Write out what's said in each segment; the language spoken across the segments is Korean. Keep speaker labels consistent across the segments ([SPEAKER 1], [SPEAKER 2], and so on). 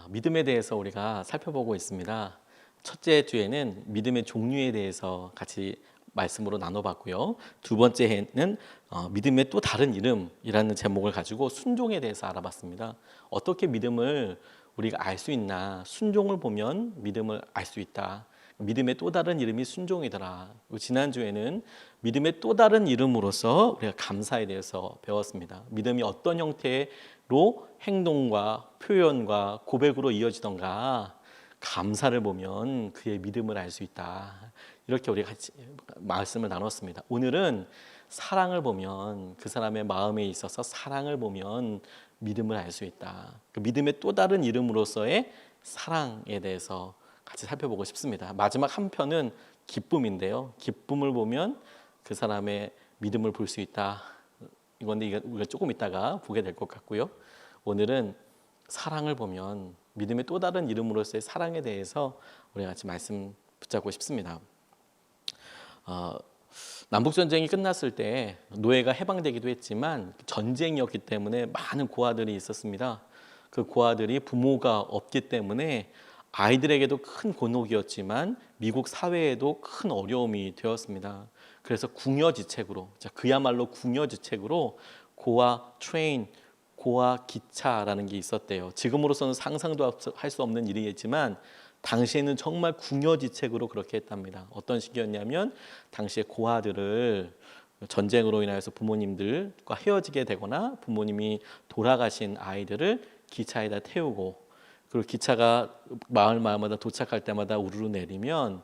[SPEAKER 1] 믿음에 대해서 우리가 살펴보고 있습니다. 첫째 주에는 믿음의 종류에 대해서 같이 말씀으로 나눠봤고요. 두 번째는 믿음의 또 다른 이름이라는 제목을 가지고 순종에 대해서 알아봤습니다. 어떻게 믿음을 우리가 알 수 있나? 순종을 보면 믿음을 알 수 있다. 믿음의 또 다른 이름이 순종이더라. 지난주에는 믿음의 또 다른 이름으로서 우리가 감사에 대해서 배웠습니다. 믿음이 어떤 형태로 행동과 표현과 고백으로 이어지던가 감사를 보면 그의 믿음을 알 수 있다. 이렇게 우리가 같이 말씀을 나눴습니다. 오늘은 사랑을 보면 그 사람의 마음에 있어서 사랑을 보면 믿음을 알 수 있다. 그 믿음의 또 다른 이름으로서의 사랑에 대해서 같이 살펴보고 싶습니다. 마지막 한 편은 기쁨인데요. 기쁨을 보면 그 사람의 믿음을 볼 수 있다. 이건데 우리가 조금 있다가 보게 될 것 같고요. 오늘은 사랑을 보면 믿음의 또 다른 이름으로서의 사랑에 대해서 우리가 같이 말씀 붙잡고 싶습니다. 남북전쟁이 끝났을 때 노예가 해방되기도 했지만 전쟁이었기 때문에 많은 고아들이 있었습니다. 그 고아들이 부모가 없기 때문에 아이들에게도 큰 곤혹이었지만 미국 사회에도 큰 어려움이 되었습니다. 그래서 궁여지책으로, 그야말로 궁여지책으로 고아 트레인, 고아 기차라는 게 있었대요. 지금으로서는 상상도 할 수 없는 일이겠지만 당시에는 정말 궁여지책으로 그렇게 했답니다. 어떤 식이었냐면 당시에 고아들을 전쟁으로 인하여서 부모님들과 헤어지게 되거나 부모님이 돌아가신 아이들을 기차에다 태우고, 그리고 기차가 마을마다 도착할 때마다 우르르 내리면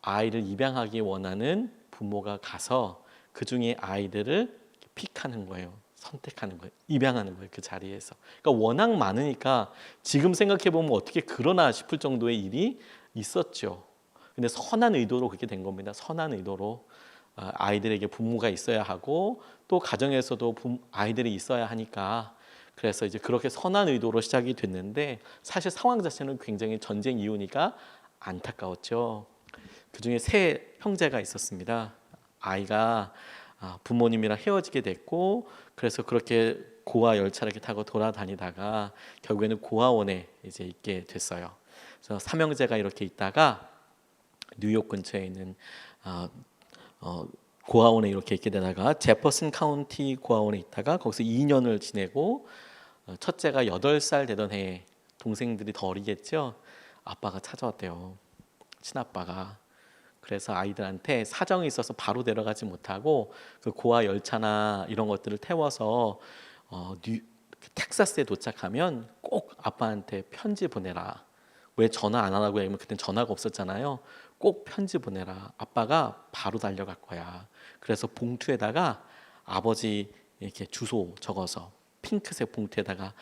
[SPEAKER 1] 아이를 입양하기 원하는 부모가 가서 그 중에 아이들을 픽하는 거예요. 선택하는 거예요. 입양하는 거예요. 그 자리에서. 그러니까 워낙 많으니까 지금 생각해 보면 어떻게 그러나 싶을 정도의 일이 있었죠. 근데 선한 의도로 그렇게 된 겁니다. 선한 의도로 아이들에게 부모가 있어야 하고 또 가정에서도 아이들이 있어야 하니까, 그래서 이제 그렇게 선한 의도로 시작이 됐는데 사실 상황 자체는 굉장히 전쟁 이후니까 안타까웠죠. 그 중에 세 형제가 있었습니다. 아이가 부모님이랑 헤어지게 됐고, 그래서 그렇게 고아 열차를 이렇게 타고 돌아다니다가 결국에는 고아원에 이제 있게 됐어요. 그래서 삼형제가 이렇게 있다가 뉴욕 근처에 있는 고아원에 이렇게 있게 되다가 제퍼슨 카운티 고아원에 있다가 거기서 2년을 지내고, 첫째가 8살 되던 해에 동생들이 더 어리겠죠. 아빠가 찾아왔대요. 친아빠가. 그래서 아이들한테 사정이 있어서 바로 데려가지 못하고 그 고아 열차나 이런 것들을 태워서 텍사스에 도착하면 꼭 아빠한테 편지 보내라. 왜 전화 안 하라고 하면 그땐 전화가 없었잖아요. 꼭 편지 보내라. 아빠가 바로 달려갈 거야. 그래서 봉투에다가 아버지 이렇게 주소 적어서, 핑크색 봉투에다가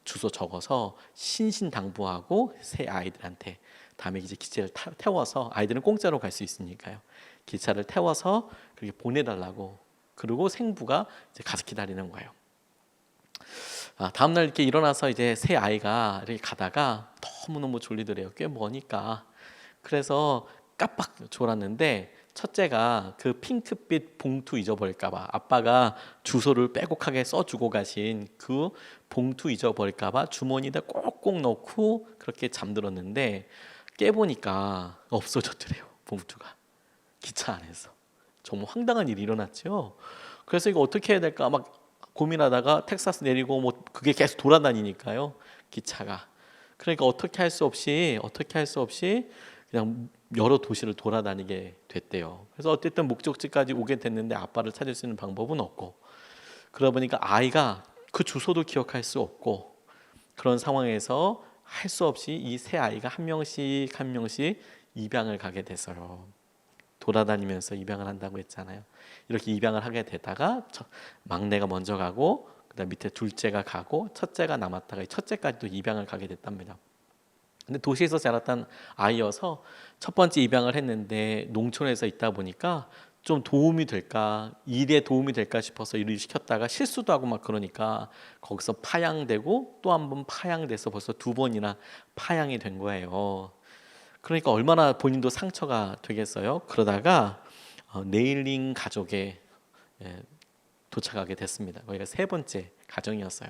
[SPEAKER 1] 주소 적어서 신신당부하고 새 아이들한테, 다음에 이제 기차를 태워서, 아이들은 공짜로 갈 수 있으니까요. 기차를 태워서 그렇게 보내달라고. 그리고 생부가 이제 가서 기다리는 거예요. 다음 날 이렇게 일어나서 이제 새 아이가 이렇게 가다가 너무너무 졸리더래요. 꽤 머니까. 그래서 깜빡 졸았는데 첫째가 그 핑크빛 봉투 잊어버릴까봐, 아빠가 주소를 빼곡하게 써주고 가신 그 봉투 잊어버릴까봐 주머니에다 꼭꼭 넣고 그렇게 잠들었는데 깨보니까 없어졌더래요. 봉투가 기차 안에서. 정말 황당한 일이 일어났죠. 그래서 이거 어떻게 해야 될까 막 고민하다가 텍사스 내리고 뭐 그게 계속 돌아다니니까요, 기차가. 그러니까 어떻게 할 수 없이 그냥 여러 도시를 돌아다니게 됐대요. 그래서 어쨌든 목적지까지 오게 됐는데 아빠를 찾을 수 있는 방법은 없고, 그러다 보니까 아이가 그 주소도 기억할 수 없고, 그런 상황에서 할 수 없이 이 세 아이가 한 명씩 입양을 가게 됐어요. 돌아다니면서 입양을 한다고 했잖아요. 이렇게 입양을 하게 되다가 막내가 먼저 가고, 그다음 밑에 둘째가 가고, 첫째가 남았다가 첫째까지도 입양을 가게 됐답니다. 근데 도시에서 자랐던 아이여서 첫 번째 입양을 했는데 농촌에서 있다 보니까 좀 도움이 될까, 일에 도움이 될까 싶어서 일을 시켰다가 실수도 하고 막 그러니까 거기서 파양되고 또 한 번 파양돼서 벌써 2번이나 파양이 된 거예요. 그러니까 얼마나 본인도 상처가 되겠어요. 그러다가 네일링 가족에 도착하게 됐습니다. 거기가 3번째 가정이었어요.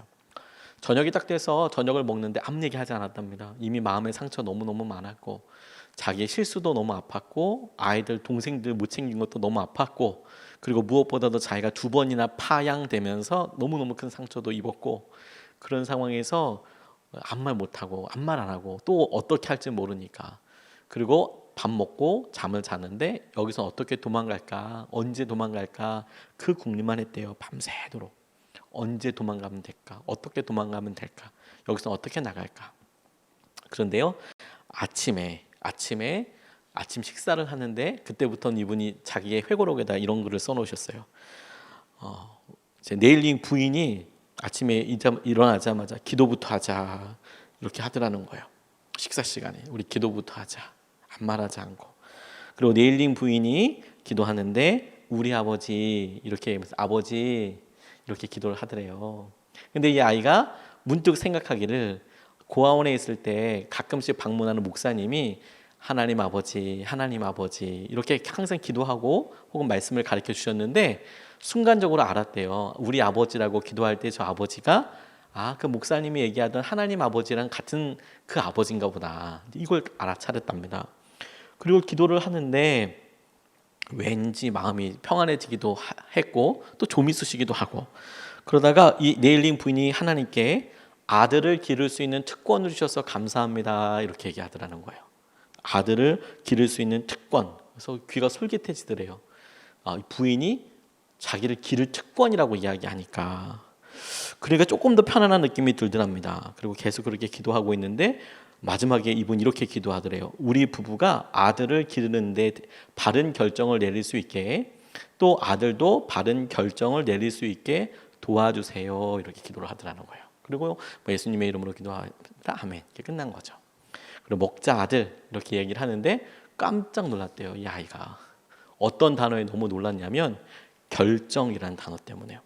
[SPEAKER 1] 저녁이 딱 돼서 저녁을 먹는데 아무 얘기 하지 않았답니다. 이미 마음의 상처 너무너무 많았고 자기의 실수도 너무 아팠고 아이들 동생들 못 챙긴 것도 너무 아팠고 그리고 무엇보다도 자기가 2번이나 파양되면서 너무너무 큰 상처도 입었고 그런 상황에서 아무 말 못하고 아무 말 안 하고 또 어떻게 할지 모르니까 그리고 밥 먹고 잠을 자는데 여기서 어떻게 도망갈까 언제 도망갈까 그 궁리만 했대요. 밤새도록. 언제 도망가면 될까 어떻게 도망가면 될까 여기서 어떻게 나갈까. 그런데요 아침 식사를 하는데 그때부터는 이분이 자기의 회고록에다 이런 글을 써놓으셨어요. 제 네일링 부인이 아침에 일어나자마자 기도부터 하자 이렇게 하더라는 거예요. 식사 시간에 우리 기도부터 하자 아무 말하지 않고. 그리고 네일링 부인이 기도하는데 우리 아버지 이렇게 아버지 이렇게 기도를 하더래요. 근데 이 아이가 문득 생각하기를 고아원에 있을 때 가끔씩 방문하는 목사님이 하나님 아버지 이렇게 항상 기도하고 혹은 말씀을 가르쳐 주셨는데 순간적으로 알았대요. 우리 아버지라고 기도할 때 저 아버지가 그 목사님이 얘기하던 하나님 아버지랑 같은 그 아버지인가 보다. 이걸 알아차렸답니다. 그리고 기도를 하는데 왠지 마음이 평안해지기도 했고 또 좀이 쑤시기도 하고 그러다가 이 네일링 부인이 하나님께 아들을 기를 수 있는 특권을 주셔서 감사합니다 이렇게 얘기하더라는 거예요. 아들을 기를 수 있는 특권. 그래서 귀가 솔깃해지더래요. 부인이 자기를 기를 특권이라고 이야기하니까 그러니까 조금 더 편안한 느낌이 들더랍니다. 그리고 계속 그렇게 기도하고 있는데 마지막에 이분 이렇게 기도하더래요. 우리 부부가 아들을 기르는데 바른 결정을 내릴 수 있게 또 아들도 바른 결정을 내릴 수 있게 도와주세요 이렇게 기도를 하더라는 거예요. 그리고 예수님의 이름으로 기도하라 아멘 이렇게 끝난 거죠. 그리고 먹자 아들 이렇게 얘기를 하는데 깜짝 놀랐대요. 이 아이가 어떤 단어에 너무 놀랐냐면 결정이라는 단어 때문에요.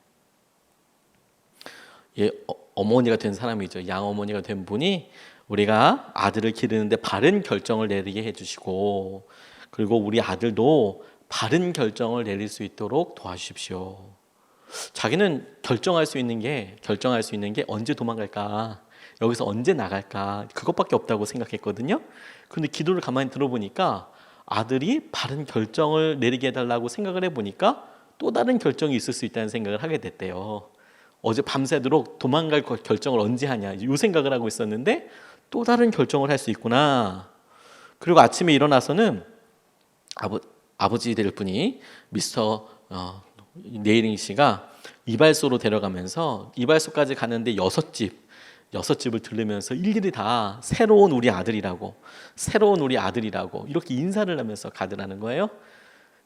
[SPEAKER 1] 어머니가 된 사람이죠. 양어머니가 된 분이 우리가 아들을 기르는데 바른 결정을 내리게 해주시고 그리고 우리 아들도 바른 결정을 내릴 수 있도록 도와주십시오. 자기는 결정할 수 있는 게 언제 도망갈까 여기서 언제 나갈까 그것밖에 없다고 생각했거든요. 그런데 기도를 가만히 들어보니까 아들이 바른 결정을 내리게 해달라고 생각을 해보니까 또 다른 결정이 있을 수 있다는 생각을 하게 됐대요. 어제 밤새도록 도망갈 결정을 언제 하냐 이 생각을 하고 있었는데 또 다른 결정을 할 수 있구나. 그리고 아침에 일어나서는 아버지 될 분이 미스터 네일링 씨가 이발소로 데려가면서 이발소까지 가는데 6집을 들르면서 일일이 다 새로운 우리 아들이라고 이렇게 인사를 하면서 가더라는 거예요.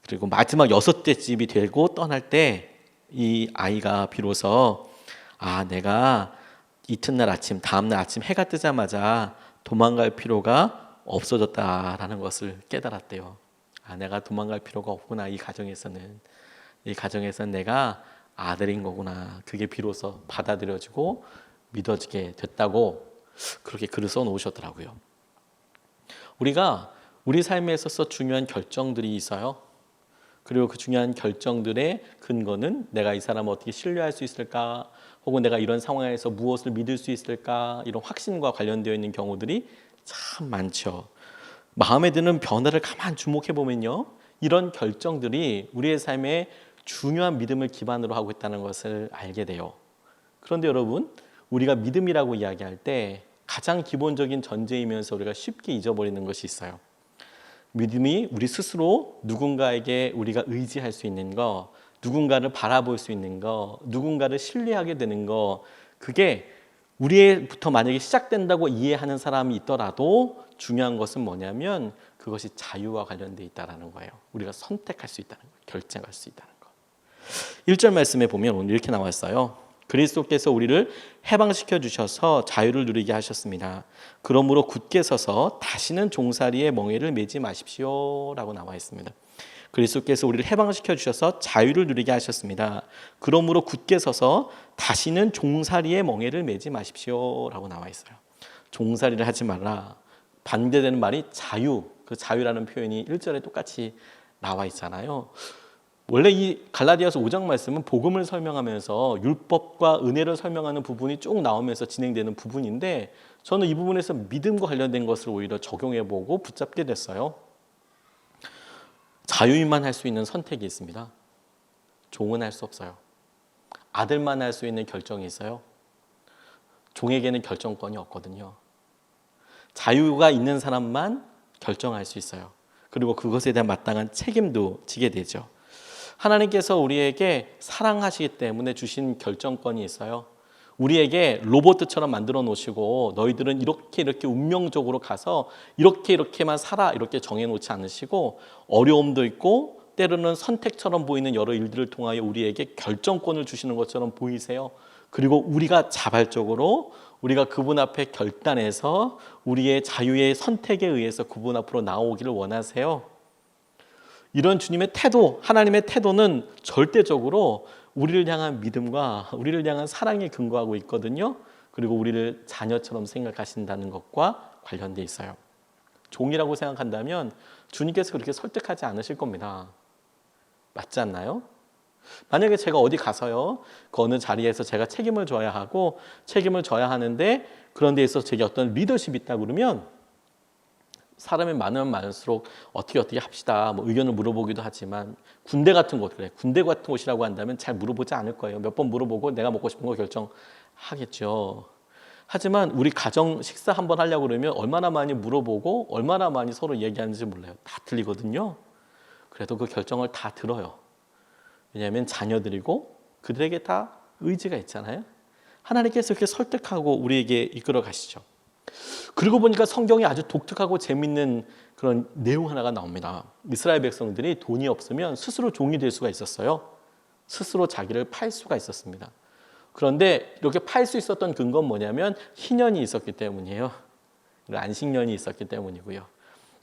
[SPEAKER 1] 그리고 마지막 6째 집이 되고 떠날 때 이 아이가 비로소 내가 이튿날 아침 다음날 아침 해가 뜨자마자 도망갈 필요가 없어졌다라는 것을 깨달았대요. 내가 도망갈 필요가 없구나. 이 가정에서는 내가 아들인 거구나. 그게 비로소 받아들여지고 믿어지게 됐다고 그렇게 글을 써놓으셨더라고요. 우리가 우리 삶에 있어서 중요한 결정들이 있어요. 그리고 그 중요한 결정들의 근거는 내가 이 사람을 어떻게 신뢰할 수 있을까 혹은 내가 이런 상황에서 무엇을 믿을 수 있을까 이런 확신과 관련되어 있는 경우들이 참 많죠. 마음에 드는 변화를 가만 주목해 보면요. 이런 결정들이 우리의 삶에 중요한 믿음을 기반으로 하고 있다는 것을 알게 돼요. 그런데 여러분 우리가 믿음이라고 이야기할 때 가장 기본적인 전제이면서 우리가 쉽게 잊어버리는 것이 있어요. 믿음이 우리 스스로 누군가에게 우리가 의지할 수 있는 거, 누군가를 바라볼 수 있는 거, 누군가를 신뢰하게 되는 거, 그게 우리부터 만약에 시작된다고 이해하는 사람이 있더라도 중요한 것은 뭐냐면 그것이 자유와 관련되어 있다는 거예요. 우리가 선택할 수 있다는 거예요. 결정할 수 있다는 거. 1절 말씀에 보면 오늘 이렇게 나와 있어요. 그리스도께서 우리를 해방시켜 주셔서 자유를 누리게 하셨습니다. 그러므로 굳게 서서 다시는 종살이의 멍에를 매지 마십시오 라고 나와 있습니다. 그리스도께서 우리를 해방시켜 주셔서 자유를 누리게 하셨습니다. 그러므로 굳게 서서 다시는 종살이의 멍에를 매지 마십시오 라고 나와 있어요. 종살이를 하지 말라. 반대되는 말이 자유. 그 자유라는 표현이 1절에 똑같이 나와 있잖아요. 원래 이 갈라디아서 5장 말씀은 복음을 설명하면서 율법과 은혜를 설명하는 부분이 쭉 나오면서 진행되는 부분인데 저는 이 부분에서 믿음과 관련된 것을 오히려 적용해보고 붙잡게 됐어요. 자유인만 할 수 있는 선택이 있습니다. 종은 할 수 없어요. 아들만 할 수 있는 결정이 있어요. 종에게는 결정권이 없거든요. 자유가 있는 사람만 결정할 수 있어요. 그리고 그것에 대한 마땅한 책임도 지게 되죠. 하나님께서 우리에게 사랑하시기 때문에 주신 결정권이 있어요. 우리에게 로봇처럼 만들어 놓으시고 너희들은 이렇게 운명적으로 가서 이렇게만 살아 이렇게 정해 놓지 않으시고 어려움도 있고 때로는 선택처럼 보이는 여러 일들을 통하여 우리에게 결정권을 주시는 것처럼 보이세요. 그리고 우리가 자발적으로 우리가 그분 앞에 결단해서 우리의 자유의 선택에 의해서 그분 앞으로 나오기를 원하세요. 이런 주님의 태도, 하나님의 태도는 절대적으로 우리를 향한 믿음과 우리를 향한 사랑에 근거하고 있거든요. 그리고 우리를 자녀처럼 생각하신다는 것과 관련돼 있어요. 종이라고 생각한다면 주님께서 그렇게 설득하지 않으실 겁니다. 맞지 않나요? 만약에 제가 어디 가서요, 그 어느 자리에서 제가 책임을 져야 하고 책임을 져야 하는데 그런 데 있어서 제게 어떤 리더십이 있다 그러면 사람이 많으면 많을수록 어떻게 합시다 뭐 의견을 물어보기도 하지만 군대 같은 곳, 그래 군대 같은 곳이라고 한다면 잘 물어보지 않을 거예요. 몇 번 물어보고 내가 먹고 싶은 거 결정하겠죠. 하지만 우리 가정 식사 한번 하려고 그러면 얼마나 많이 물어보고 얼마나 많이 서로 얘기하는지 몰라요. 다 틀리거든요. 그래도 그 결정을 다 들어요. 왜냐하면 자녀들이고 그들에게 다 의지가 있잖아요. 하나님께서 이렇게 설득하고 우리에게 이끌어 가시죠. 그리고 보니까 성경에 아주 독특하고 재밌는 그런 내용 하나가 나옵니다. 이스라엘 백성들이 돈이 없으면 스스로 종이 될 수가 있었어요. 스스로 자기를 팔 수가 있었습니다. 그런데 이렇게 팔 수 있었던 근거는 뭐냐면 희년이 있었기 때문이에요. 안식년이 있었기 때문이고요.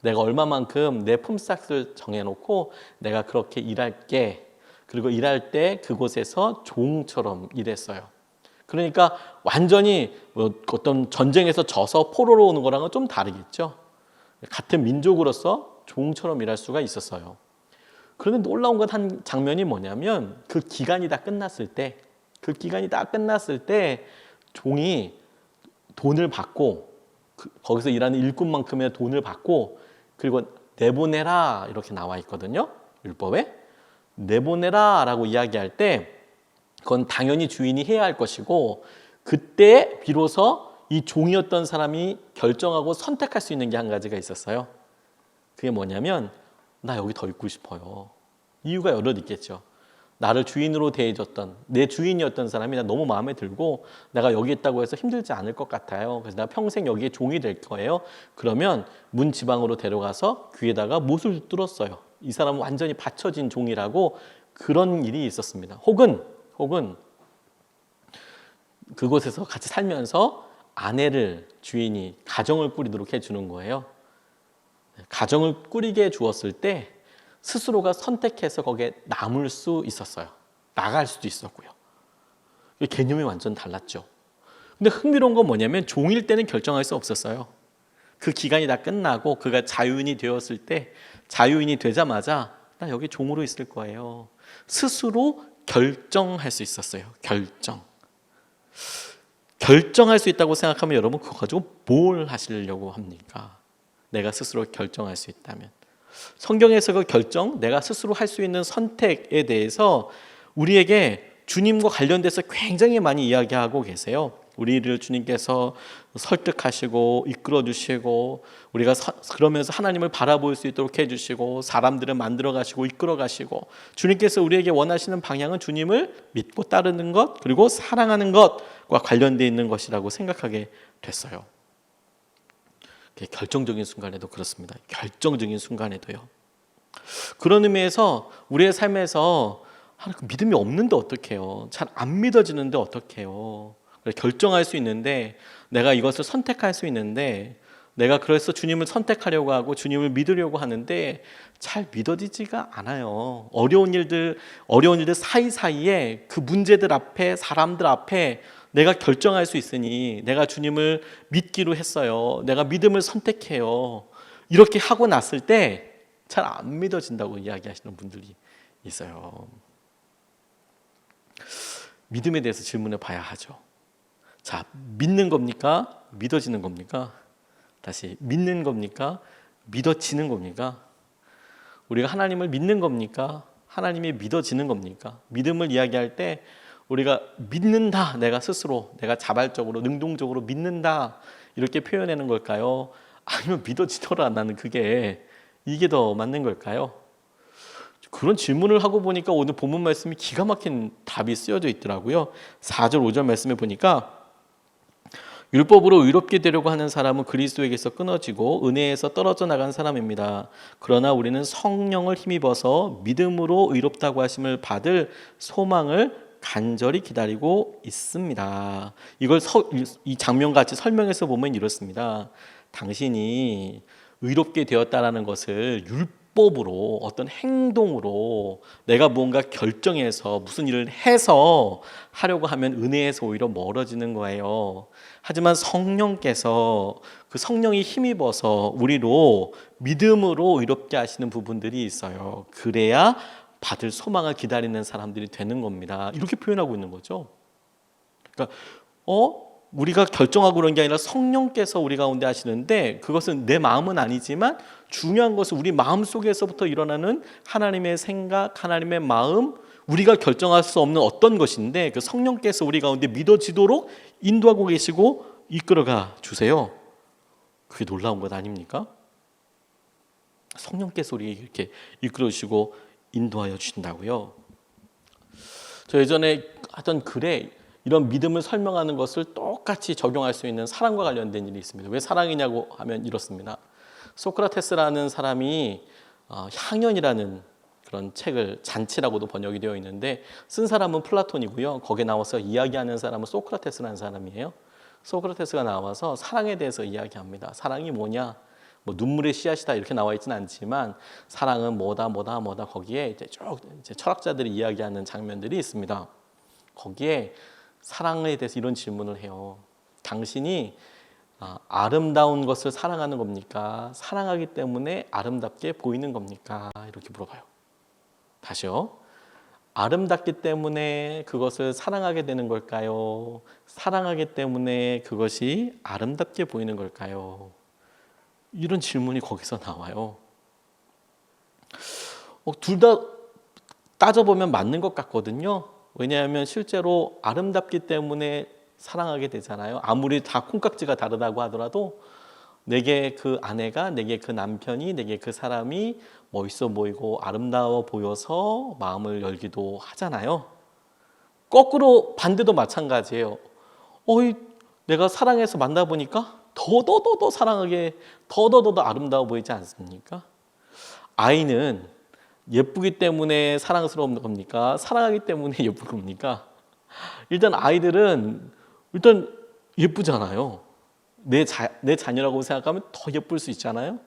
[SPEAKER 1] 내가 얼마만큼 내 품삯을 정해놓고 내가 그렇게 일할게. 그리고 일할 때 그곳에서 종처럼 일했어요. 그러니까 완전히 어떤 전쟁에서 져서 포로로 오는 거랑은 좀 다르겠죠. 같은 민족으로서 종처럼 일할 수가 있었어요. 그런데 놀라운 것 한 장면이 뭐냐면 그 기간이 다 끝났을 때 종이 돈을 받고 거기서 일하는 일꾼만큼의 돈을 받고 그리고 내보내라 이렇게 나와 있거든요. 율법에. 내보내라 라고 이야기할 때 그건 당연히 주인이 해야 할 것이고 그때 비로소 이 종이었던 사람이 결정하고 선택할 수 있는 게 한 가지가 있었어요. 그게 뭐냐면 나 여기 더 있고 싶어요. 이유가 여러 있겠죠. 나를 주인으로 대해줬던 내 주인이었던 사람이 나 너무 마음에 들고 내가 여기 있다고 해서 힘들지 않을 것 같아요. 그래서 나 평생 여기에 종이 될 거예요. 그러면 문 지방으로 데려가서 귀에다가 못을 뚫었어요. 이 사람은 완전히 받쳐진 종이라고 그런 일이 있었습니다. 혹은 그곳에서 같이 살면서 아내를 주인이 가정을 꾸리도록 해주는 거예요. 가정을 꾸리게 주었을 때 스스로가 선택해서 거기에 남을 수 있었어요. 나갈 수도 있었고요. 개념이 완전 달랐죠. 근데 흥미로운 건 뭐냐면 종일 때는 결정할 수 없었어요. 그 기간이 다 끝나고 그가 자유인이 되었을 때 자유인이 되자마자 나 여기 종으로 있을 거예요. 스스로 결정할 수 있었어요. 결정할 수 있다고 생각하면 여러분 그거 가지고 뭘 하시려고 합니까? 내가 스스로 결정할 수 있다면. 성경에서 그 결정, 내가 스스로 할 수 있는 선택에 대해서 우리에게 주님과 관련돼서 굉장히 많이 이야기하고 계세요. 우리를 주님께서 설득하시고 이끌어주시고 우리가 그러면서 하나님을 바라볼 수 있도록 해주시고 사람들을 만들어가시고 이끌어가시고 주님께서 우리에게 원하시는 방향은 주님을 믿고 따르는 것 그리고 사랑하는 것과 관련되어 있는 것이라고 생각하게 됐어요. 결정적인 순간에도 그렇습니다. 결정적인 순간에도요. 그런 의미에서 우리의 삶에서 믿음이 없는데 어떡해요? 잘 안 믿어지는데 어떡해요? 결정할 수 있는데 내가 이것을 선택할 수 있는데 내가 그래서 주님을 선택하려고 하고 주님을 믿으려고 하는데 잘 믿어지지가 않아요. 어려운 일들 사이사이에 그 문제들 앞에 사람들 앞에 내가 결정할 수 있으니 내가 주님을 믿기로 했어요. 내가 믿음을 선택해요. 이렇게 하고 났을 때 잘 안 믿어진다고 이야기하시는 분들이 있어요. 믿음에 대해서 질문해 봐야 하죠. 자, 믿는 겁니까? 믿어지는 겁니까? 다시, 믿는 겁니까? 믿어지는 겁니까? 우리가 하나님을 믿는 겁니까? 하나님이 믿어지는 겁니까? 믿음을 이야기할 때 우리가 믿는다, 내가 스스로, 내가 자발적으로, 능동적으로 믿는다 이렇게 표현하는 걸까요? 아니면 믿어지더라, 나는 그게 이게 더 맞는 걸까요? 그런 질문을 하고 보니까 오늘 본문 말씀이 기가 막힌 답이 쓰여져 있더라고요. 4절 5절 말씀에 보니까 율법으로 의롭게 되려고 하는 사람은 그리스도에게서 끊어지고 은혜에서 떨어져 나간 사람입니다. 그러나 우리는 성령을 힘입어서 믿음으로 의롭다고 하심을 받을 소망을 간절히 기다리고 있습니다. 이걸 이 장면같이 설명해서 보면 이렇습니다. 당신이 의롭게 되었다라는 것을 율법으로 어떤 행동으로 내가 무언가 결정해서 무슨 일을 해서 하려고 하면 은혜에서 오히려 멀어지는 거예요. 하지만 성령께서 그 성령이 힘입어서 우리로 믿음으로 의롭게 하시는 부분들이 있어요. 그래야 받을 소망을 기다리는 사람들이 되는 겁니다. 이렇게 표현하고 있는 거죠. 그러니까 우리가 결정하고 그런 게 아니라 성령께서 우리 가운데 하시는데 그것은 내 마음은 아니지만 중요한 것은 우리 마음 속에서부터 일어나는 하나님의 생각, 하나님의 마음, 우리가 결정할 수 없는 어떤 것인데 그 성령께서 우리 가운데 믿어지도록 인도하고 계시고 이끌어가 주세요. 그게 놀라운 것 아닙니까? 성령께서 우리 이렇게 이끌어 주시고 인도하여 주신다고요. 저 예전에 하던 글에 이런 믿음을 설명하는 것을 똑같이 적용할 수 있는 사랑과 관련된 일이 있습니다. 왜 사랑이냐고 하면 이렇습니다. 소크라테스라는 사람이 향연이라는 그런 책을 잔치라고도 번역이 되어 있는데 쓴 사람은 플라톤이고요. 거기에 나와서 이야기하는 사람은 소크라테스라는 사람이에요. 소크라테스가 나와서 사랑에 대해서 이야기합니다. 사랑이 뭐냐? 뭐 눈물의 씨앗이다 이렇게 나와 있지는 않지만 사랑은 뭐다 거기에 이제 쭉 철학자들이 이야기하는 장면들이 있습니다. 거기에 사랑에 대해서 이런 질문을 해요. 당신이 아름다운 것을 사랑하는 겁니까? 사랑하기 때문에 아름답게 보이는 겁니까? 이렇게 물어봐요. 다시요. 아름답기 때문에 그것을 사랑하게 되는 걸까요? 사랑하기 때문에 그것이 아름답게 보이는 걸까요? 이런 질문이 거기서 나와요. 둘 다 따져보면 맞는 것 같거든요. 왜냐하면 실제로 아름답기 때문에 사랑하게 되잖아요. 아무리 다 콩깍지가 다르다고 하더라도 내게 그 아내가, 내게 그 남편이, 내게 그 사람이 멋있어 보이고 아름다워 보여서 마음을 열기도 하잖아요. 거꾸로 반대도 마찬가지예요. 내가 사랑해서 만나보니까 더더더 사랑하게, 더더더 아름다워 보이지 않습니까? 아이는 예쁘기 때문에 사랑스러운 겁니까? 사랑하기 때문에 예쁜 겁니까? 일단 아이들은 일단 예쁘잖아요. 내 자녀라고 생각하면 더 예쁠 수 있잖아요.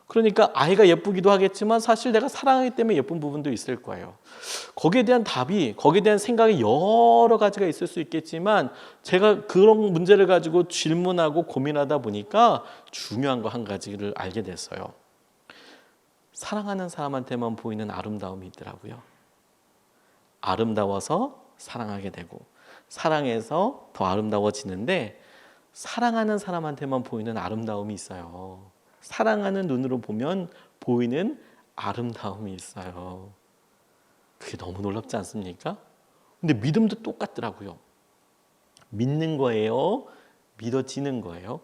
[SPEAKER 1] 그러니까 아이가 예쁘기도 하겠지만 사실 내가 사랑하기 때문에 예쁜 부분도 있을 거예요. 거기에 대한 답이, 거기에 대한 생각이 여러 가지가 있을 수 있겠지만 제가 그런 문제를 가지고 질문하고 고민하다 보니까 중요한 거 한 가지를 알게 됐어요. 사랑하는 사람한테만 보이는 아름다움이 있더라고요. 아름다워서 사랑하게 되고 사랑해서 더 아름다워지는데 사랑하는 사람한테만 보이는 아름다움이 있어요. 사랑하는 눈으로 보면 보이는 아름다움이 있어요. 그게 너무 놀랍지 않습니까? 근데 믿음도 똑같더라고요. 믿는 거예요? 믿어지는 거예요?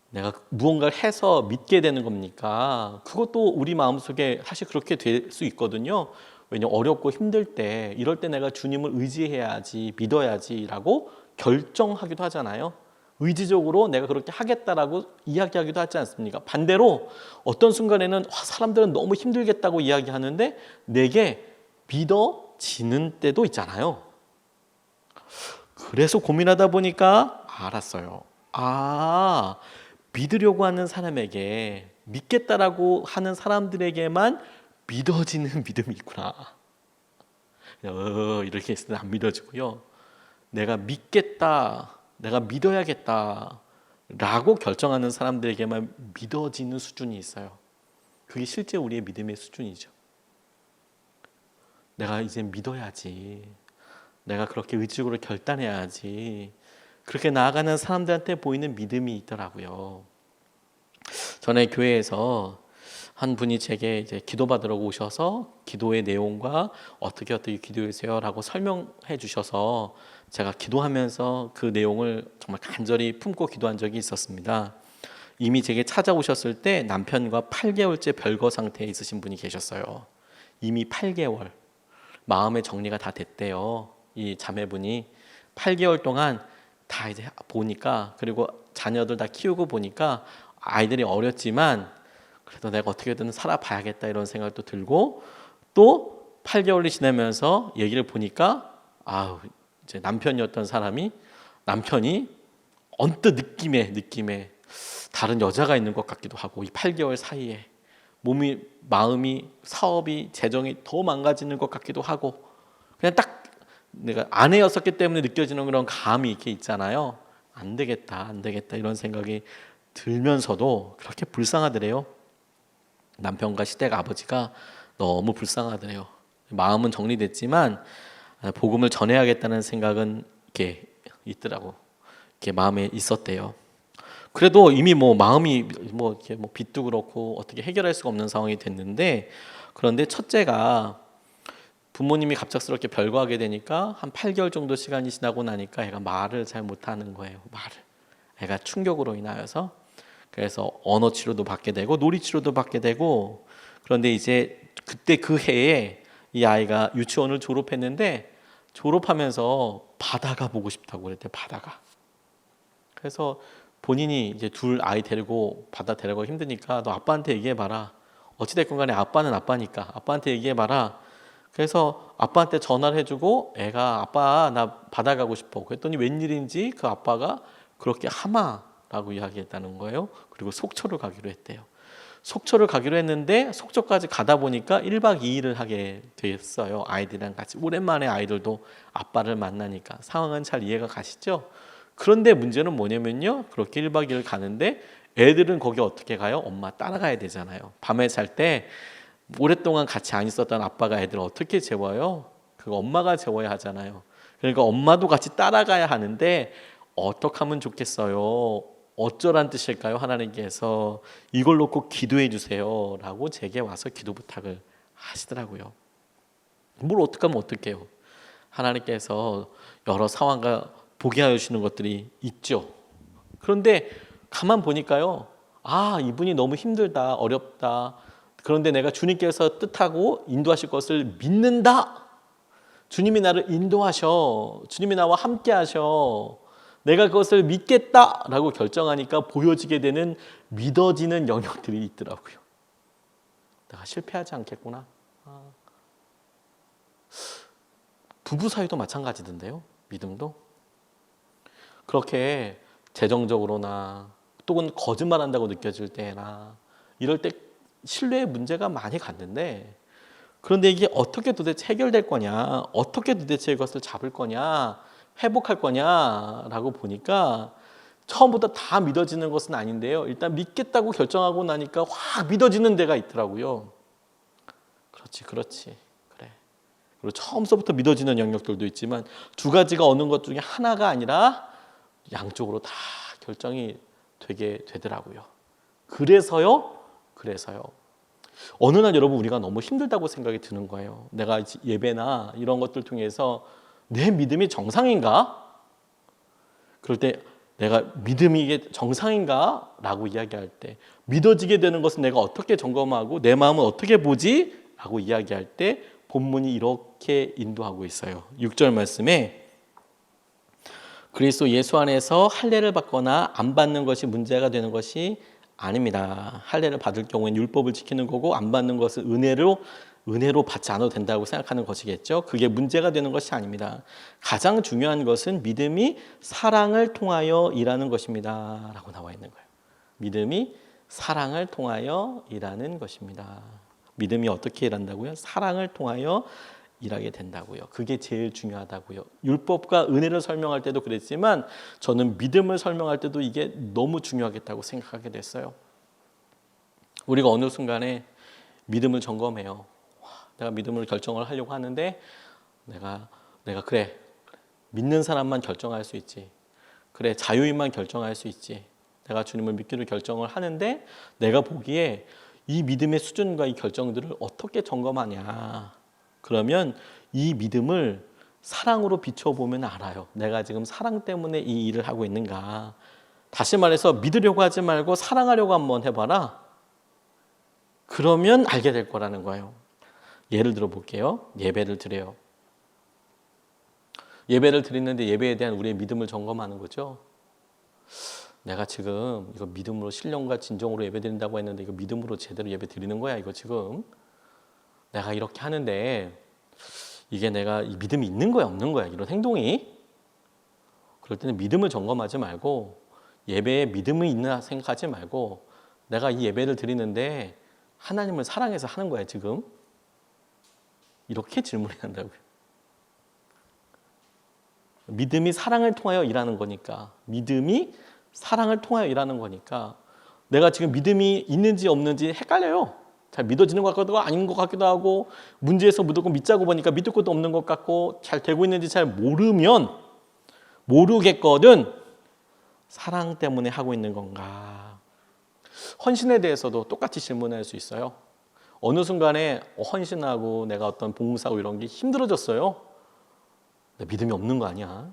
[SPEAKER 1] 내가 무언가를 해서 믿게 되는 겁니까? 그것도 우리 마음속에 사실 그렇게 될 수 있거든요. 왜냐하면 어렵고 힘들 때 이럴 때 내가 주님을 의지해야지, 믿어야지라고 결정하기도 하잖아요. 의지적으로 내가 그렇게 하겠다라고 이야기하기도 하지 않습니까? 반대로 어떤 순간에는 사람들은 너무 힘들겠다고 이야기하는데 내게 믿어지는 때도 있잖아요. 그래서 고민하다 보니까 알았어요. 믿으려고 하는 사람에게, 믿겠다라고 하는 사람들에게만 믿어지는 믿음이 있구나. 이렇게 했을 때 안 믿어지고요. 내가 믿겠다, 내가 믿어야겠다 라고 결정하는 사람들에게만 믿어지는 수준이 있어요. 그게 실제 우리의 믿음의 수준이죠. 내가 이제 믿어야지. 내가 그렇게 의지적으로 결단해야지. 그렇게 나아가는 사람들한테 보이는 믿음이 있더라고요. 전에 교회에서 한 분이 제게 이제 기도받으러 오셔서 기도의 내용과 어떻게 기도하세요라고 설명해 주셔서 제가 기도하면서 그 내용을 정말 간절히 품고 기도한 적이 있었습니다. 이미 제게 찾아오셨을 때 남편과 8개월째 별거 상태에 있으신 분이 계셨어요. 이미 8개월 마음의 정리가 다 됐대요. 이 자매분이 8개월 동안 다 이제 보니까, 그리고 자녀들 다 키우고 보니까 아이들이 어렸지만 그래도 내가 어떻게든 살아봐야겠다 이런 생각도 들고, 또 8개월이 지나면서 얘기를 보니까 이제 남편이 언뜻 느낌에 다른 여자가 있는 것 같기도 하고, 이 8개월 사이에 마음이, 사업이, 재정이 더 망가지는 것 같기도 하고, 그냥 딱 내가 아내였었기 때문에 느껴지는 그런 감이 이렇게 있잖아요. 안 되겠다 이런 생각이 들면서도 그렇게 불쌍하더래요. 남편과 시댁 아버지가 너무 불쌍하더래요. 마음은 정리됐지만 복음을 전해야겠다는 생각은 이렇게 있더라고. 이렇게 마음에 있었대요. 그래도 이미 마음이 이렇게 빚도 그렇고 어떻게 해결할 수가 없는 상황이 됐는데, 그런데 첫째가 부모님이 갑작스럽게 별거하게 되니까 한 8개월 정도 시간이 지나고 나니까 애가 말을 잘 못하는 거예요. 애가 충격으로 인하여서. 그래서 언어 치료도 받게 되고 놀이 치료도 받게 되고, 그런데 이제 그때 그 해에 이 아이가 유치원을 졸업했는데, 졸업하면서 바다가 보고 싶다고 그랬대요. 바다가. 그래서 본인이 이제 둘 아이 데리고 바다 데려가기 힘드니까 너 아빠한테 얘기해봐라. 어찌됐건 간에 아빠는 아빠니까 아빠한테 얘기해봐라. 그래서 아빠한테 전화를 해주고, 애가 아빠 나 바다 가고 싶어. 그랬더니 웬일인지 그 아빠가 그렇게 하마라고 이야기했다는 거예요. 그리고 속초를 가기로 했대요. 속초를 가기로 했는데 속초까지 가다 보니까 1박 2일을 하게 됐어요. 아이들이랑 같이. 오랜만에 아이들도 아빠를 만나니까. 상황은 잘 이해가 가시죠? 그런데 문제는 뭐냐면요, 그렇게 1박 2일 가는데 애들은 거기 어떻게 가요? 엄마 따라가야 되잖아요. 밤에 잘 때 오랫동안 같이 안 있었던 아빠가 애들을 어떻게 재워요? 그거 엄마가 재워야 하잖아요. 그러니까 엄마도 같이 따라가야 하는데 어떻게 하면 좋겠어요? 어쩌란 뜻일까요? 하나님께서 이걸 놓고 기도해 주세요 라고 제게 와서 기도 부탁을 하시더라고요. 뭘 어떻게 하면 어떡해요? 하나님께서 여러 상황과 보게 하여 주시는 것들이 있죠. 그런데 가만 보니까요, 이분이 너무 힘들다, 어렵다. 그런데 내가 주님께서 뜻하고 인도하실 것을 믿는다. 주님이 나를 인도하셔. 주님이 나와 함께 하셔. 내가 그것을 믿겠다라고 결정하니까 보여지게 되는, 믿어지는 영역들이 있더라고요. 내가 실패하지 않겠구나. 부부 사이도 마찬가지던데요. 믿음도. 그렇게 재정적으로나 또는 거짓말한다고 느껴질 때나 이럴 때 신뢰의 문제가 많이 갔는데, 그런데 이게 어떻게 도대체 해결될 거냐, 어떻게 도대체 이것을 잡을 거냐, 회복할 거냐라고 보니까 처음부터 다 믿어지는 것은 아닌데요. 일단 믿겠다고 결정하고 나니까 확 믿어지는 데가 있더라고요. 그렇지. 그래. 그리고 처음서부터 믿어지는 영역들도 있지만 두 가지가 어느 것 중에 하나가 아니라 양쪽으로 다 결정이 되게 되더라고요. 그래서요. 어느 날 여러분, 우리가 너무 힘들다고 생각이 드는 거예요. 내가 예배나 이런 것들 통해서 내 믿음이 정상인가? 그럴 때 내가 믿음이 이게 정상인가? 라고 이야기할 때, 믿어지게 되는 것은 내가 어떻게 점검하고 내 마음은 어떻게 보지? 라고 이야기할 때 본문이 이렇게 인도하고 있어요. 6절 말씀에 그리스도 예수 안에서 할례를 받거나 안 받는 것이 문제가 되는 것이 아닙니다. 할례를 받을 경우에는 율법을 지키는 거고, 안 받는 것은 은혜로 받지 않아도 된다고 생각하는 것이겠죠. 그게 문제가 되는 것이 아닙니다. 가장 중요한 것은 믿음이 사랑을 통하여 일하는 것입니다 라고 나와 있는 거예요. 믿음이 사랑을 통하여 일하는 것입니다. 믿음이 어떻게 일한다고요? 사랑을 통하여 일하게 된다고요. 그게 제일 중요하다고요. 율법과 은혜를 설명할 때도 그랬지만 저는 믿음을 설명할 때도 이게 너무 중요하겠다고 생각하게 됐어요. 우리가 어느 순간에 믿음을 점검해요. 내가 믿음으로 결정을 하려고 하는데 내가 그래, 믿는 사람만 결정할 수 있지. 그래, 자유인만 결정할 수 있지. 내가 주님을 믿기로 결정을 하는데 내가 보기에 이 믿음의 수준과 이 결정들을 어떻게 점검하냐. 그러면 이 믿음을 사랑으로 비춰보면 알아요. 내가 지금 사랑 때문에 이 일을 하고 있는가. 다시 말해서 믿으려고 하지 말고 사랑하려고 한번 해봐라. 그러면 알게 될 거라는 거예요. 예를 들어 볼게요. 예배를 드려요. 예배를 드리는데 예배에 대한 우리의 믿음을 점검하는 거죠. 내가 지금 이거 믿음으로 신령과 진정으로 예배 드린다고 했는데 이거 믿음으로 제대로 예배 드리는 거야 이거 지금. 내가 이렇게 하는데 이게 내가 이 믿음이 있는 거야 없는 거야 이런 행동이. 그럴 때는 믿음을 점검하지 말고 예배에 믿음이 있나 생각하지 말고 내가 이 예배를 드리는데 하나님을 사랑해서 하는 거야 지금. 이렇게 질문해야 한다고요. 믿음이 사랑을 통하여 일하는 거니까. 믿음이 사랑을 통하여 일하는 거니까 내가 지금 믿음이 있는지 없는지 헷갈려요. 잘 믿어지는 것 같기도 하고 아닌 것 같기도 하고 문제에서 무조건 믿자고 보니까 믿을 것도 없는 것 같고 잘 되고 있는지 잘 모르겠거든. 사랑 때문에 하고 있는 건가. 헌신에 대해서도 똑같이 질문할 수 있어요. 어느 순간에 헌신하고 내가 어떤 봉사하고 이런 게 힘들어졌어요. 믿음이 없는 거 아니야.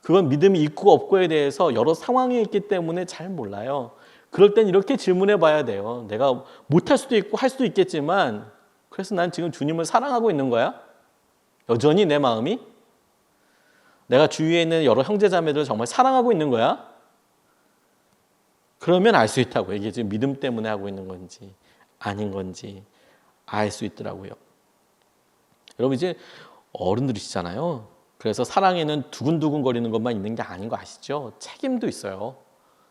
[SPEAKER 1] 그건 믿음이 있고 없고에 대해서 여러 상황이 있기 때문에 잘 몰라요. 그럴 땐 이렇게 질문해 봐야 돼요. 내가 못할 수도 있고 할 수도 있겠지만 그래서 난 지금 주님을 사랑하고 있는 거야? 여전히 내 마음이? 내가 주위에 있는 여러 형제자매들을 정말 사랑하고 있는 거야? 그러면 알 수 있다고. 이게 지금 믿음 때문에 하고 있는 건지 아닌 건지 알 수 있더라고요. 여러분 이제 어른들이시잖아요. 그래서 사랑에는 두근두근 거리는 것만 있는 게 아닌 거 아시죠? 책임도 있어요.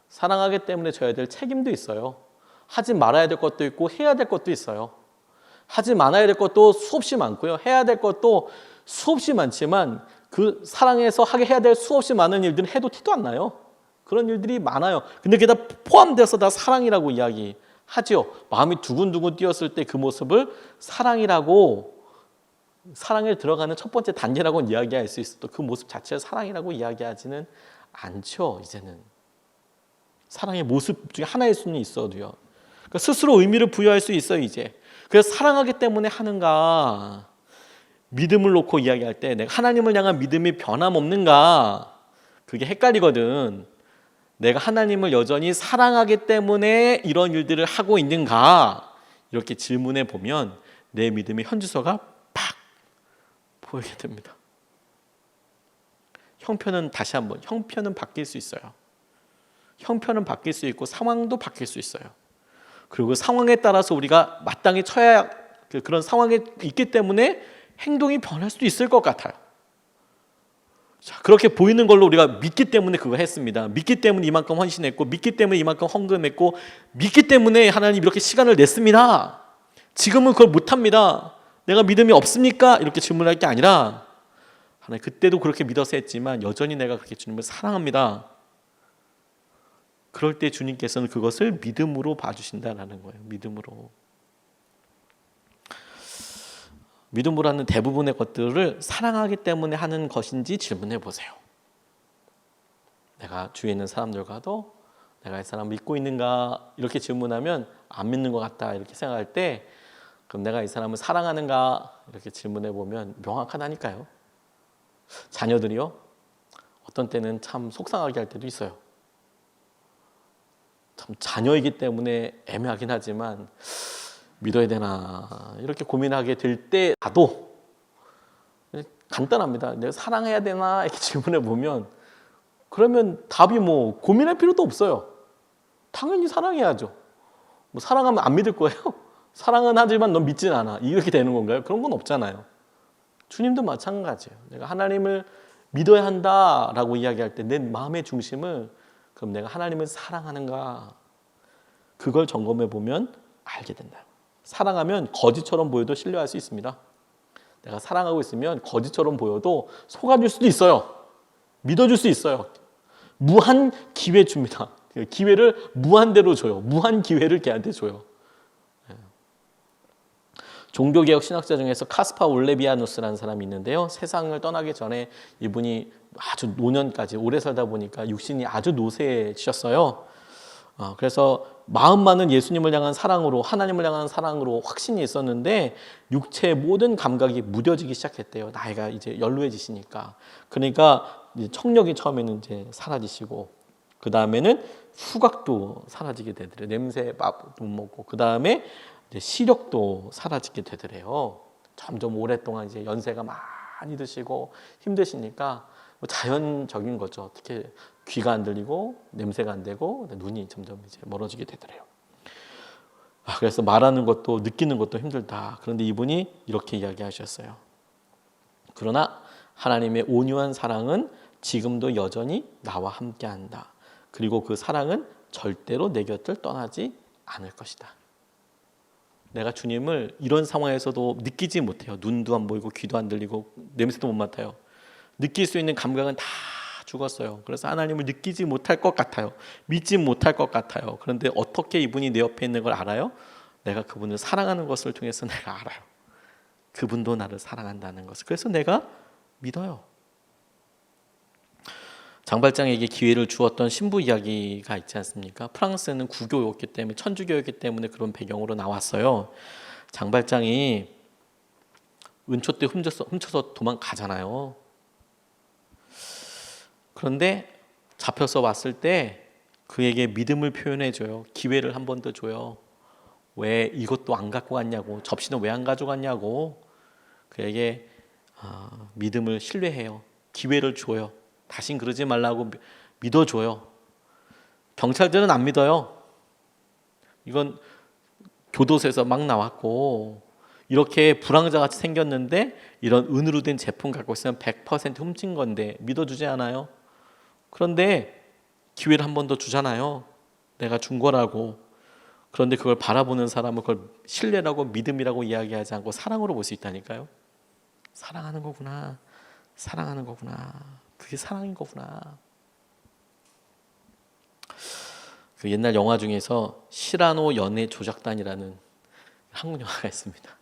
[SPEAKER 1] 사랑하기 때문에 져야 될 책임도 있어요. 하지 말아야 될 것도 있고 해야 될 것도 있어요. 하지 말아야 될 것도 수없이 많고요. 해야 될 것도 수없이 많지만 그 사랑해서 하게 해야 될 수없이 많은 일들은 해도 티도 안 나요. 그런 일들이 많아요. 근데 그게 다 포함돼서 다 사랑이라고 이야기하죠. 마음이 두근두근 뛰었을 때 그 모습을 사랑이라고 사랑에 들어가는 첫 번째 단계라고 이야기할 수 있어도 그 모습 자체를 사랑이라고 이야기하지는 않죠. 이제는 사랑의 모습 중에 하나일 수는 있어도요. 그러니까 스스로 의미를 부여할 수 있어요. 이제 그래서 사랑하기 때문에 하는가, 믿음을 놓고 이야기할 때 내가 하나님을 향한 믿음이 변함없는가, 그게 헷갈리거든. 내가 하나님을 여전히 사랑하기 때문에 이런 일들을 하고 있는가, 이렇게 질문해 보면 내 믿음의 현주소가 팍 보이게 됩니다. 형편은 다시 한번 형편은 바뀔 수 있어요. 형편은 바뀔 수 있고 상황도 바뀔 수 있어요. 그리고 상황에 따라서 우리가 마땅히 처해야 그런 상황에 있기 때문에 행동이 변할 수도 있을 것 같아요. 자, 그렇게 보이는 걸로 우리가 믿기 때문에 그거 했습니다. 믿기 때문에 이만큼 헌신했고, 믿기 때문에 이만큼 헌금했고, 믿기 때문에 하나님 이렇게 시간을 냈습니다. 지금은 그걸 못합니다. 내가 믿음이 없습니까? 이렇게 질문할 게 아니라 하나님 그때도 그렇게 믿어서 했지만 여전히 내가 그렇게 주님을 사랑합니다. 그럴 때 주님께서는 그것을 믿음으로 봐주신다라는 거예요. 믿음으로. 믿음으로 하는 대부분의 것들을 사랑하기 때문에 하는 것인지 질문해 보세요. 내가 주위에 있는 사람들과도 내가 이 사람 믿고 있는가 이렇게 질문하면 안 믿는 것 같다 이렇게 생각할 때 그럼 내가 이 사람을 사랑하는가 이렇게 질문해 보면 명확하다니까요. 자녀들이요. 어떤 때는 참 속상하게 할 때도 있어요. 참 자녀이기 때문에 애매하긴 하지만 믿어야 되나 이렇게 고민하게 될 때 나도 간단합니다. 내가 사랑해야 되나 이렇게 질문해 보면 그러면 답이 뭐 고민할 필요도 없어요. 당연히 사랑해야죠. 뭐 사랑하면 안 믿을 거예요? 사랑은 하지만 넌 믿진 않아. 이렇게 되는 건가요? 그런 건 없잖아요. 주님도 마찬가지예요. 내가 하나님을 믿어야 한다라고 이야기할 때 내 마음의 중심을 그럼 내가 하나님을 사랑하는가 그걸 점검해 보면 알게 된다. 사랑하면 거짓처럼 보여도 신뢰할 수 있습니다. 내가 사랑하고 있으면 거짓처럼 보여도 속아줄 수도 있어요. 믿어줄 수 있어요. 무한 기회 줍니다. 기회를 무한대로 줘요. 무한 기회를 걔한테 줘요. 종교개혁 신학자 중에서 카스파 올레비아누스라는 사람이 있는데요. 세상을 떠나기 전에 이분이 아주 노년까지 오래 살다 보니까 육신이 아주 노쇠해지셨어요. 그래서 마음만은 예수님을 향한 사랑으로, 하나님을 향한 사랑으로 확신이 있었는데 육체의 모든 감각이 무뎌지기 시작했대요. 나이가 이제 연루해지시니까. 그러니까 이제 청력이 처음에는 이제 사라지시고, 그 다음에는 후각도 사라지게 되더래요. 냄새 못 먹고, 그 다음에 이제 시력도 사라지게 되더래요. 점점 오랫동안 이제 연세가 많이 드시고 힘드시니까 뭐 자연적인 거죠. 어떻게 귀가 안 들리고 냄새가 안 되고 눈이 점점 이제 멀어지게 되더래요. 그래서 말하는 것도 느끼는 것도 힘들다. 그런데 이분이 이렇게 이야기하셨어요. 그러나 하나님의 온유한 사랑은 지금도 여전히 나와 함께한다. 그리고 그 사랑은 절대로 내 곁을 떠나지 않을 것이다. 내가 주님을 이런 상황에서도 느끼지 못해요. 눈도 안 보이고 귀도 안 들리고 냄새도 못 맡아요. 느낄 수 있는 감각은 다 죽었어요. 그래서 하나님을 느끼지 못할 것 같아요. 믿지 못할 것 같아요. 그런데 어떻게 이분이 내 옆에 있는 걸 알아요? 내가 그분을 사랑하는 것을 통해서 내가 알아요. 그분도 나를 사랑한다는 것을. 그래서 내가 믿어요. 장발장에게 기회를 주었던 신부 이야기가 있지 않습니까? 프랑스는 구교였기 때문에, 천주교였기 때문에 그런 배경으로 나왔어요. 장발장이 은초 때 훔쳐서 도망가잖아요. 그런데 잡혀서 왔을 때 그에게 믿음을 표현해줘요. 기회를 한 번 더 줘요. 왜 이것도 안 갖고 갔냐고, 접시는 왜 안 가져갔냐고 그에게 믿음을 신뢰해요. 기회를 줘요. 다신 그러지 말라고 믿어줘요. 경찰들은 안 믿어요. 이건 교도소에서 막 나왔고 이렇게 불황자같이 생겼는데 이런 은으로 된 제품 갖고 있으면 100% 훔친 건데 믿어주지 않아요. 그런데 기회를 한 번 더 주잖아요. 내가 준 거라고. 그런데 그걸 바라보는 사람은 그걸 신뢰라고 믿음이라고 이야기하지 않고 사랑으로 볼 수 있다니까요. 사랑하는 거구나. 사랑하는 거구나. 그게 사랑인 거구나. 그 옛날 영화 중에서 시라노 연애 조작단이라는 한국 영화가 있습니다.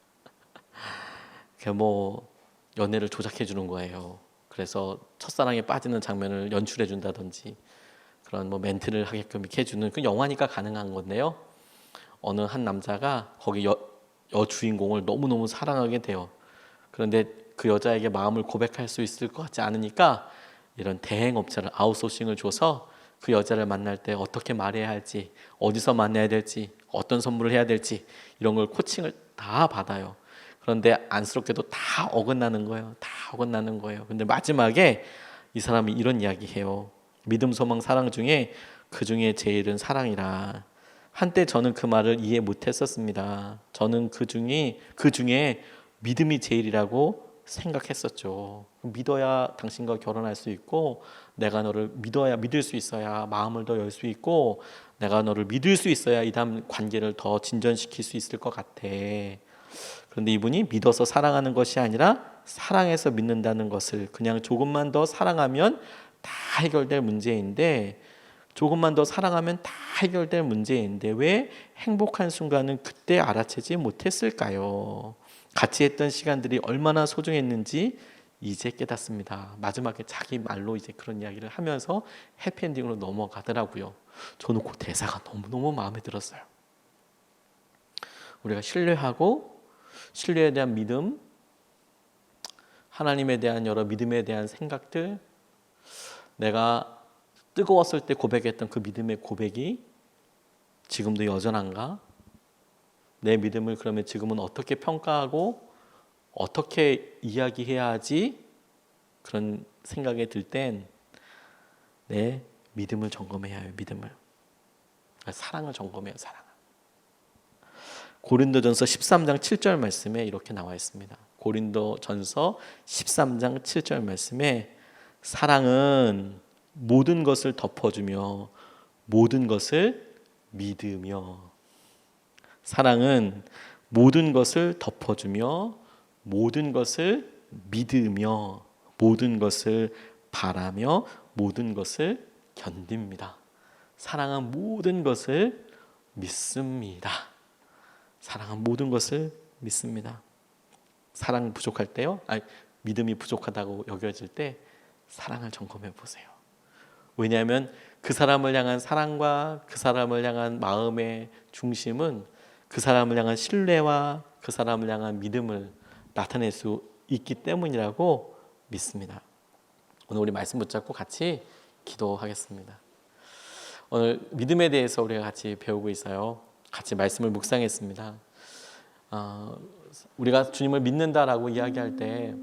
[SPEAKER 1] 그 뭐 연애를 조작해 주는 거예요. 그래서 첫사랑에 빠지는 장면을 연출해 준다든지 그런 뭐 멘트를 하게끔 이렇게 해주는 그 영화니까 가능한 건데요. 어느 한 남자가 거기 여주인공을 너무너무 사랑하게 돼요. 그런데 그 여자에게 마음을 고백할 수 있을 것 같지 않으니까 이런 대행업체를 아웃소싱을 줘서 그 여자를 만날 때 어떻게 말해야 할지, 어디서 만나야 될지, 어떤 선물을 해야 될지 이런 걸 코칭을 다 받아요. 그런데 안쓰럽게도 다 어긋나는 거예요. 다 어긋나는 거예요. 근데 마지막에 이 사람이 이런 이야기해요. 믿음, 소망, 사랑 중에 그 중에 제일은 사랑이라. 한때 저는 그 말을 이해 못했었습니다. 저는 그 중에 믿음이 제일이라고 생각했었죠. 믿어야 당신과 결혼할 수 있고, 내가 너를 믿을 수 있어야 마음을 더 열 수 있고, 내가 너를 믿을 수 있어야 이 다음 관계를 더 진전시킬 수 있을 것 같아. 그런데 이분이 믿어서 사랑하는 것이 아니라 사랑해서 믿는다는 것을, 그냥 조금만 더 사랑하면 다 해결될 문제인데, 조금만 더 사랑하면 다 해결될 문제인데 왜 행복한 순간은 그때 알아채지 못했을까요? 같이 했던 시간들이 얼마나 소중했는지 이제 깨닫습니다. 마지막에 자기 말로 이제 그런 이야기를 하면서 해피엔딩으로 넘어가더라고요. 저는 그 대사가 너무너무 마음에 들었어요. 우리가 신뢰하고 신뢰에 대한 믿음, 하나님에 대한 여러 믿음에 대한 생각들, 내가 뜨거웠을 때 고백했던 그 믿음의 고백이 지금도 여전한가? 내 믿음을 그러면 지금은 어떻게 평가하고 어떻게 이야기해야 하지? 그런 생각이 들 땐 내 믿음을 점검해야 해요. 믿음을. 사랑을 점검해요. 사랑. 고린도전서 13장 7절 말씀에 이렇게 나와 있습니다. 고린도전서 13장 7절 말씀에 사랑은 모든 것을 덮어주며 모든 것을 믿으며, 사랑은 모든 것을 덮어주며 모든 것을 믿으며 모든 것을 바라며 모든 것을 견딥니다. 사랑은 모든 것을 믿습니다. 사랑은 모든 것을 믿습니다. 사랑 부족할 때요, 믿음이 부족하다고 여겨질 때 사랑을 점검해 보세요. 왜냐하면 그 사람을 향한 사랑과 그 사람을 향한 마음의 중심은 그 사람을 향한 신뢰와 그 사람을 향한 믿음을 나타낼 수 있기 때문이라고 믿습니다. 오늘 우리 말씀 붙잡고 같이 기도하겠습니다. 오늘 믿음에 대해서 우리가 같이 배우고 있어요. 같이 말씀을 묵상했습니다. 우리가 주님을 믿는다라고 이야기할 때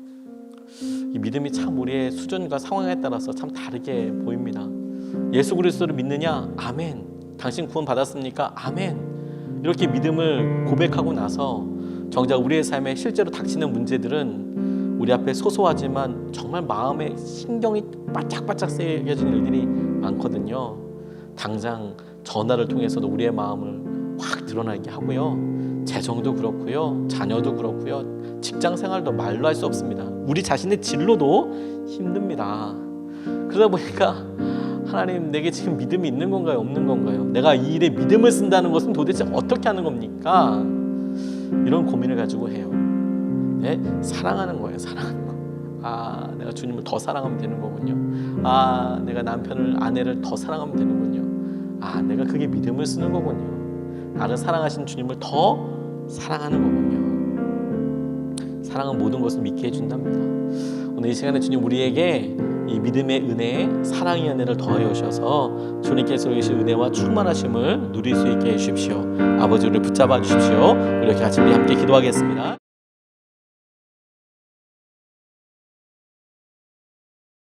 [SPEAKER 1] 이 믿음이 참 우리의 수준과 상황에 따라서 참 다르게 보입니다. 예수 그리스도를 믿느냐? 아멘. 당신 구원 받았습니까? 아멘. 이렇게 믿음을 고백하고 나서 정작 우리의 삶에 실제로 닥치는 문제들은 우리 앞에 소소하지만 정말 마음에 신경이 바짝바짝 새겨지는 일들이 많거든요. 당장 전화를 통해서도 우리의 마음을 확 드러나게 하고요. 재정도 그렇고요, 자녀도 그렇고요, 직장 생활도 말로 할 수 없습니다. 우리 자신의 진로도 힘듭니다. 그러다 보니까 하나님, 내게 지금 믿음이 있는 건가요, 없는 건가요? 내가 이 일에 믿음을 쓴다는 것은 도대체 어떻게 하는 겁니까? 이런 고민을 가지고 해요. 네? 사랑하는 거예요. 사랑하는 거. 내가 주님을 더 사랑하면 되는 거군요. 내가 남편을, 아내를 더 사랑하면 되는군요. 내가 그게 믿음을 쓰는 거군요. 나를 사랑하신 주님을 더 사랑하는 거군요. 사랑은 모든 것을 믿게 해준답니다. 오늘 이 시간에 주님 우리에게 이 믿음의 은혜, 사랑의 은혜를 더하여 주셔서 주님께서 주신 은혜와 충만하심을 누릴 수 있게 해주십시오. 아버지, 우리를 붙잡아 주십시오. 이렇게 같이 우리 함께 기도하겠습니다.